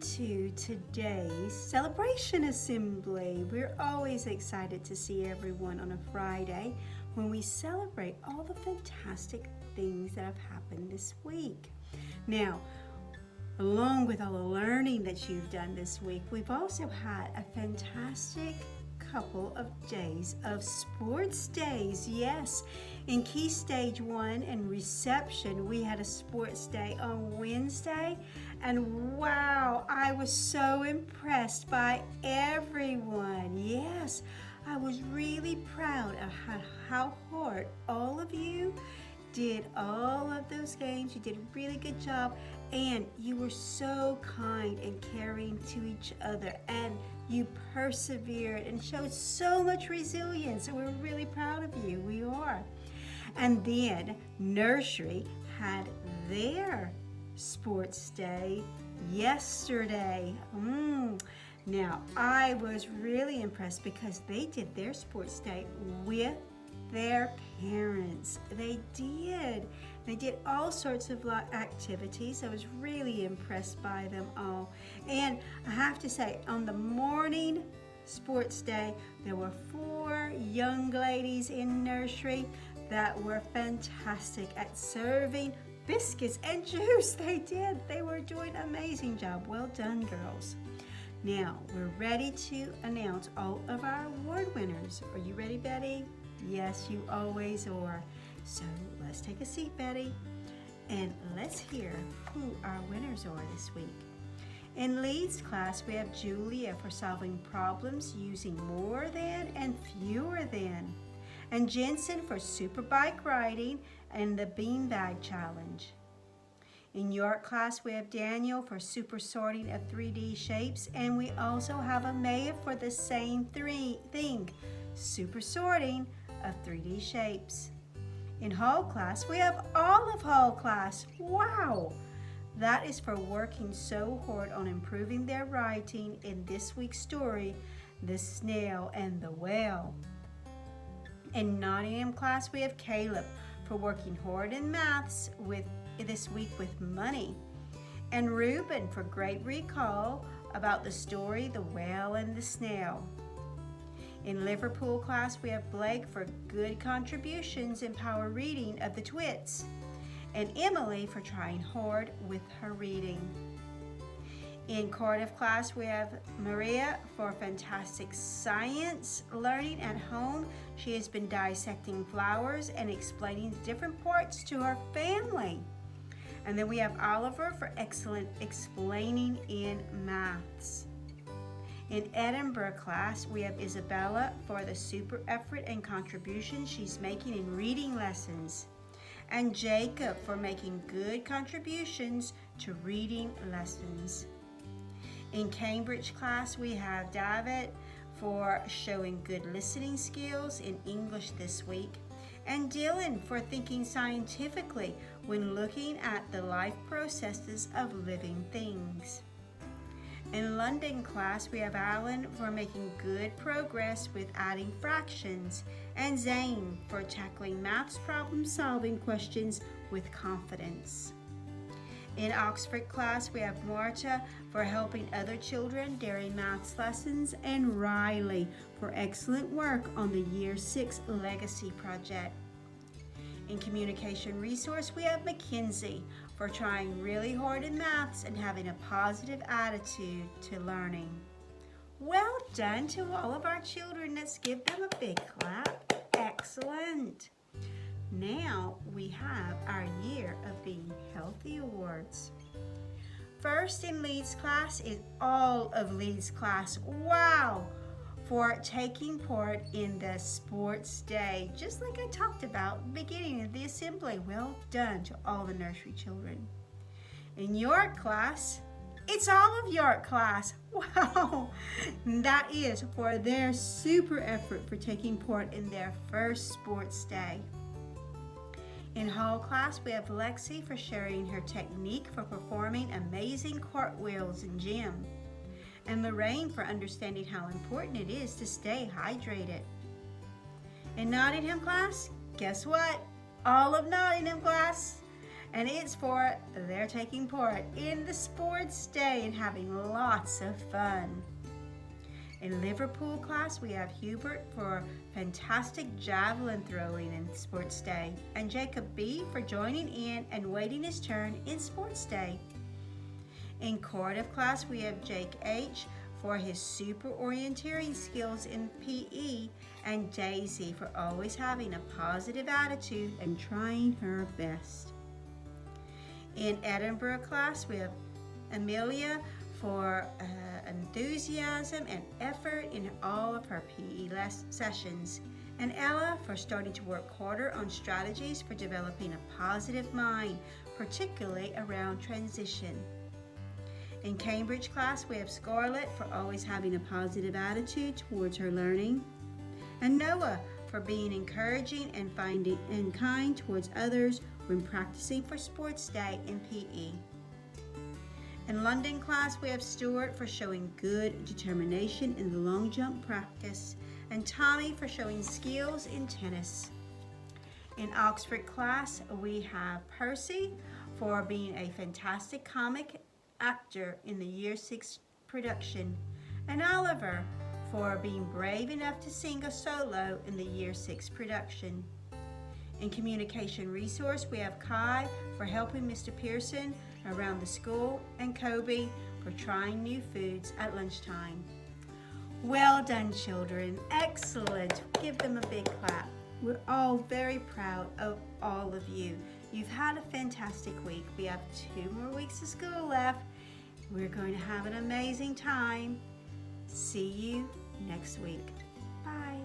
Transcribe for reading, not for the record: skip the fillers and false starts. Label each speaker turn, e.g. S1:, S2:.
S1: to today's celebration assembly. We're always excited to see everyone on a Friday when we celebrate all the fantastic things that have happened this week. Now, along with all the learning that you've done this week, we've also had a fantastic couple of days of sports days. Yes, in Key Stage 1 and reception, we had a sports day on Wednesday, and wow, I was so impressed by everyone. Yes, I was really proud of how hard all of you did all of those games. You did a really good job, and you were so kind and caring to each other, and you persevered and showed so much resilience, and we're really proud of you. We are. And then nursery had their sports day yesterday. Now, I was really impressed because they did their sports day with their parents. They did all sorts of activities. I was really impressed by them all. And I have to say, on the morning sports day, there were 4 young ladies in nursery that were fantastic at serving biscuits and juice. They were doing an amazing job. Well done, girls. Now, we're ready to announce all of our award winners. Are you ready, Betty? Yes, you always are. So let's take a seat, Betty, and let's hear who our winners are this week. In Lee's class, we have Julia for solving problems using more than and fewer than, and Jensen for super bike riding and the beanbag challenge. In York class, we have Daniel for super sorting of 3D shapes, and we also have Amaya for the same thing, super sorting of 3D shapes. In Hall class, we have all of Hall class. Wow! That is for working so hard on improving their writing in this week's story, The Snail and the Whale. In Nottingham class, we have Caleb for working hard in maths this week with money, and Reuben for great recall about the story The Whale and the Snail. In Liverpool class, we have Blake for good contributions in power reading of the Twits, and Emily for trying hard with her reading. In Cardiff class, we have Maria for fantastic science learning at home. She has been dissecting flowers and explaining the different parts to her family. And then we have Oliver for excellent explaining in maths. In Edinburgh class, we have Isabella for the super effort and contribution she's making in reading lessons, and Jacob for making good contributions to reading lessons. In Cambridge class, we have David for showing good listening skills in English this week, and Dylan for thinking scientifically when looking at the life processes of living things. In London class, we have Alan for making good progress with adding fractions, and Zane for tackling maths problem-solving questions with confidence. In Oxford class, we have Marta for helping other children during maths lessons, and Riley for excellent work on the Year 6 Legacy Project. In Communication Resource, we have Mackenzie for trying really hard in maths and having a positive attitude to learning. Well done to all of our children. Let's give them a big clap. Excellent. Now we have our Year of Being Healthy Awards. First in Lee's class is all of Lee's class. Wow! For taking part in the sports day, just like I talked about at the beginning of the assembly. Well done to all the nursery children. In York class, it's all of York class. Wow! That is for their super effort for taking part in their first sports day. In Hall class, we have Lexi for sharing her technique for performing amazing cartwheels in gym, and Lorraine for understanding how important it is to stay hydrated. In Nottingham class, guess what? All of Nottingham class And it's for their taking part in the sports day and having lots of fun. In Liverpool class, we have Hubert for fantastic javelin throwing in sports day, and Jacob B for joining in and waiting his turn in sports day. In Cardiff class, we have Jake H for his super orienteering skills in PE, and Daisy for always having a positive attitude and trying her best. In Edinburgh class, we have Amelia for enthusiasm and effort in all of her PE sessions, and Ella for starting to work harder on strategies for developing a positive mind, particularly around transition. In Cambridge class, we have Scarlett for always having a positive attitude towards her learning, and Noah for being encouraging and kind towards others when practicing for sports day in PE. In London class, we have Stuart for showing good determination in the long jump practice, and Tommy for showing skills in tennis. In Oxford class, we have Percy for being a fantastic comic actor in the Year 6 production, and Oliver for being brave enough to sing a solo in the Year 6 production. In Communication Resource, we have Kai for helping Mr. Pearson around the school, and Kobe for trying new foods at lunchtime. Well done, children. Excellent. Give them a big clap. We're all very proud of all of you. You've had a fantastic week. We have 2 more weeks of school left. We're going to have an amazing time. See you next week. Bye.